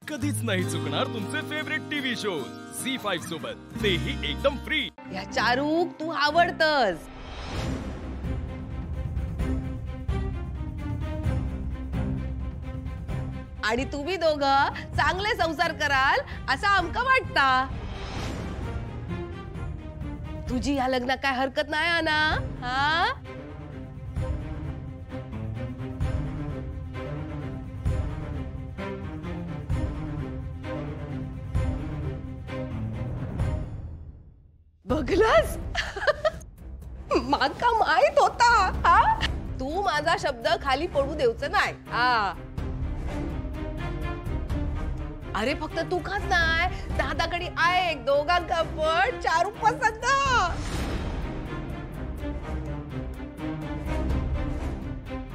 कधीच नाही चुकणार तुमचे फेवरेट टीव्ही शोज झी5 सोबत, तेही एकदम फ्री। या चारूक तू आवडतस। आणि तुम्ही दोघं चांगले संसार कराल असं आमका वाटता। तुझी या लग्नात काय हरकत नाही ना? हा बघलास? माका माहित होता हा? तू माझा शब्द खाली पडू देऊच नाही हा। अरे फक्त तू खात नाही, दादाकडे ऐक, दोघांका पण चारू पसंत।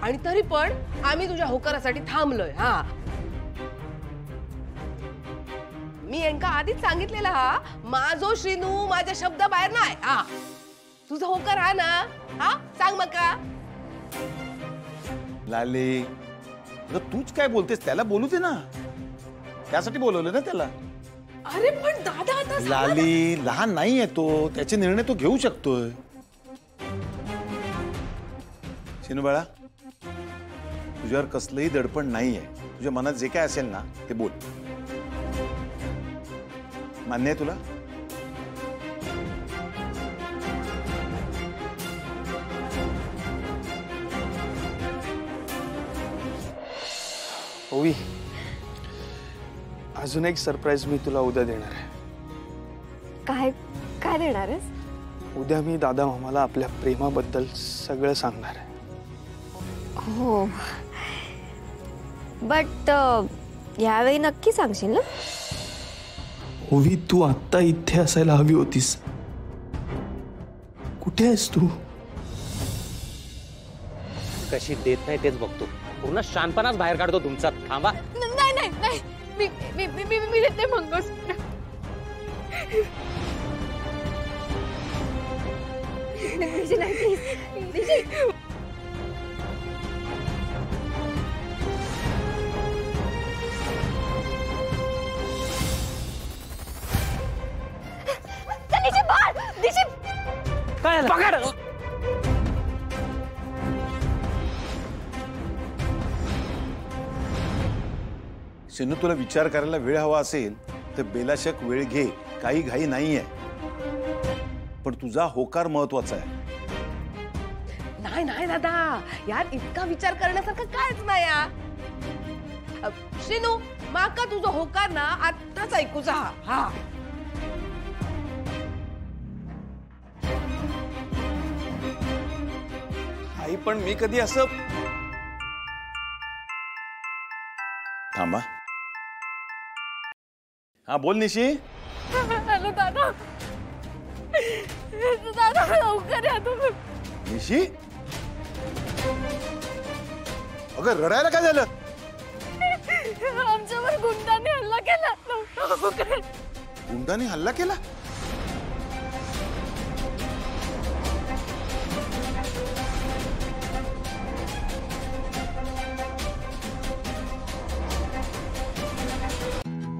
आणि तरी पण आम्ही तुझ्या होकारासाठी थांबलोय हा। मी यांका आधीच सांगितलेला हा, माझो श्रीनू माझ्या शब्द बाहेर नाही हा। तुझा होकार हा ना? हा सांग मका। लाली अगं तूच काय बोलतेस, त्याला बोलू दे ना, त्यासाठी बोलवलं ना त्याला। अरे पण दादा आता लाली लहान नाहीये तो, त्याचे निर्णय तो घेऊ शकतोय। शिनू बाळा, तुझ्यावर कसलंही दडपण नाहीये, तुझ्या मनात जे काय असेल ना ते बोल। मान्य आहे तुला? ओवी, अजून एक सरप्राईज मी तुला उद्या देणार आहे। काय काय देणार आहेस? उद्या मी दादा मामाला आपल्या प्रेमाबद्दल सगळं सांगणार आहे। हो, बट यावेळी नक्की सांगशील ना? ओवी, तू आत्ता इथे असायला हवी होतीस। कुठे आहेस तू? कशी देत नाही तेच बघतो, पूर्ण शानपणाच बाहेर काढतो तुमचा। थांबा। नाही नाही नाही, मी मी मी मी मी देते मंगळसूत्र। निशी नाही प्लीज, निशी। निशी बाळ, निशी काय पकड। शिनू, तुला विचार करायला वेळ हवा असेल तर बेलाशक वेळ घे, काही घाई नाहीये, पण तुझा होकार महत्वाचा आहे। नाही नाही दादा, यार इतका विचार करण्यासारखं कायच नाही या। श्रीनू, माका तुझा होकार ना आत्ताच ऐकूचा हा। आई पण मी कधी असं। थांबा। हा बोल निशी। हॅलो दादा, दादा लवकर या तुम्ही। निशी, अगं रडायला काय झालं? आमच्यावर गुंडांनी हल्ला केला। गुंडांनी हल्ला केला?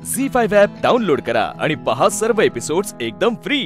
झी5 ॲप डाउनलोड करा आणि पहा सर्व एपिसोड्स एकदम फ्री।